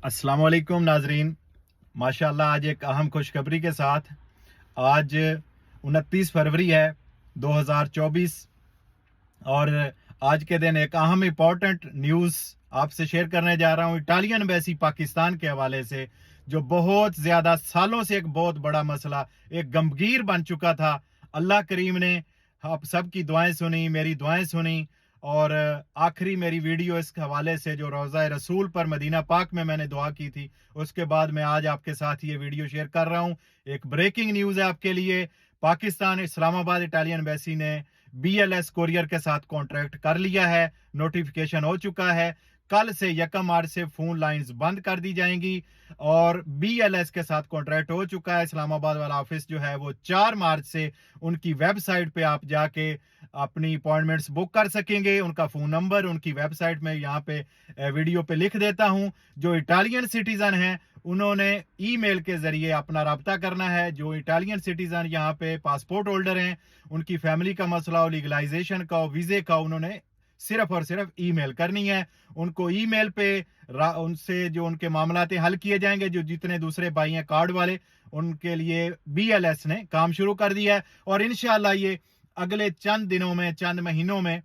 अस्सलाम वालेकुम नाजरीन। माशाल्लाह आज एक अहम खुशखबरी के साथ आज 29 फरवरी है 2024 और आज के दिन एक अहम इम्पॉर्टेंट न्यूज़ आपसे शेयर करने जा रहा हूँ इटालियन एम्बेसी पाकिस्तान के हवाले से, जो बहुत ज़्यादा सालों से एक बहुत बड़ा मसला, एक गंभीर बन चुका था। अल्लाह करीम ने आप सबकी दुआएं सुनी, मेरी दुआएं सुनी और आखिरी मेरी वीडियो इस हवाले से जो रोज़ा रसूल पर मदीना पाक में मैंने दुआ की थी, उसके बाद मैं आज आपके साथ ये वीडियो शेयर कर रहा हूँ। एक ब्रेकिंग न्यूज़ है आपके लिए। पाकिस्तान इस्लामाबाद इटालियन एम्बेसी ने BLS कोरियर के साथ कॉन्ट्रैक्ट कर लिया है, नोटिफिकेशन हो चुका है। कल से 1 मार्च से फोन लाइंस बंद कर दी जाएंगी और BLS के साथ कॉन्ट्रैक्ट हो चुका है। इस्लामाबाद वाला ऑफिस जो है वो 4 मार्च से उनकी वेबसाइट पे आप जाके अपनी अपॉइंटमेंट्स बुक कर सकेंगे। उनका फोन नंबर उनकी वेबसाइट में यहाँ पे वीडियो पे लिख देता हूँ। जो इटालियन सिटीजन हैं उन्होंने ईमेल के जरिए अपना रब्ता करना है। जो इटालियन सिटीजन यहाँ पे पासपोर्ट होल्डर हैं, उनकी फैमिली का मसला हो, लीगलाइजेशन का हो, वीजे का, उन्होंने सिर्फ और सिर्फ ईमेल करनी है। उनको ईमेल पे उनसे जो उनके मामलाते हल किए जाएंगे। जो जितने दूसरे भाई हैं कार्ड वाले, उनके लिए BLS ने काम शुरू कर दिया है और इंशाल्लाह ये अगले चंद दिनों में, चंद महीनों में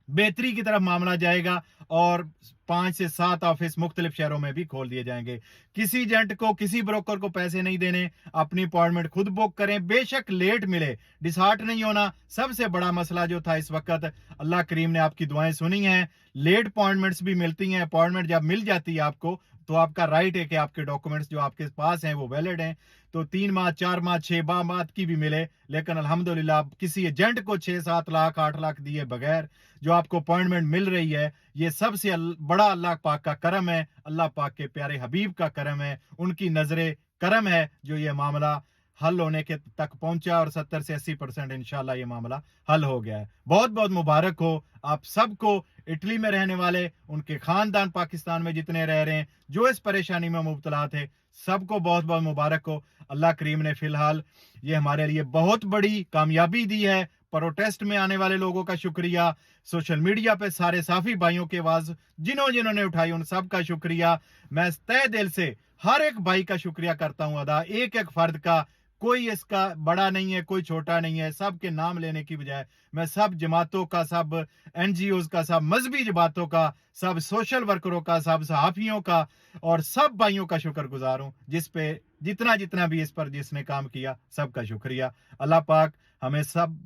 बेहतरी की तरफ मामला जाएगा और 5 से 7 ऑफिस मुख्तलिफ शहरों में भी खोल दिए जाएंगे। किसी एजेंट को, किसी ब्रोकर को पैसे नहीं देने, अपनी अपॉइंटमेंट खुद बुक करें। बेशक लेट मिले, डिसहार्ट नहीं होना। सबसे बड़ा मसला जो था इस वक्त, अल्लाह करीम ने आपकी दुआएं सुनी हैं। लेट अपॉइंटमेंट्स भी मिलती हैं। अपॉइंटमेंट जब मिल जाती है आपको तो आपका राइट है कि आपके डॉक्यूमेंट्स जो आपके पास हैं वो वैलिड हैं। तो 3 माह, 4 माह, 6 माह की भी मिले, लेकिन अल्हम्दुलिल्लाह किसी एजेंट को 6-7 लाख, 8 लाख दिए बगैर जो आपको अपॉइंटमेंट मिल रही है, ये सबसे बड़ा अल्लाह पाक का करम है। अल्लाह पाक के प्यारे हबीब का करम है, उनकी नजरे करम है जो ये मामला हल होने के तक पहुंचा और 70 से 80% इंशाल्लाह ये मामला हल हो गया है। बहुत बहुत मुबारक हो आप सबको, इटली में रहने वाले, उनके खानदान पाकिस्तान में जितने रह रहे हैं, जो इस परेशानी में मुब्तला थे, सबको बहुत बहुत मुबारक हो। अल्लाह करीम ने फिलहाल ये हमारे लिए बहुत बड़ी कामयाबी दी है। प्रोटेस्ट में आने वाले लोगों का शुक्रिया, सोशल मीडिया पे सारे साफी भाइयों की आवाज जिन्होंने उठाई, उन सब का शुक्रिया। मैं तहे दिल से हर एक भाई का शुक्रिया करता हूं अदा, एक एक फर्द का। कोई इसका बड़ा नहीं है, कोई छोटा नहीं है। सब के नाम लेने की बजाय मैं सब जमातों का, सब NGOs का, सब मजहबी जमातों का, सब सोशल वर्करों का, सब सहाफियों का और सब भाइयों का शुक्रगुजार हूं, जिस पे जितना जितना भी इस पर जिसने काम किया, सबका शुक्रिया। अल्लाह पाक हमें सब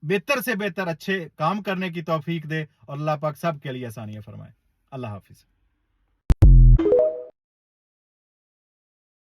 बेहतर से बेहतर अच्छे काम करने की तौफीक दे और अल्लाह पाक सब के लिए आसानियां फरमाए। अल्लाह हाफिज।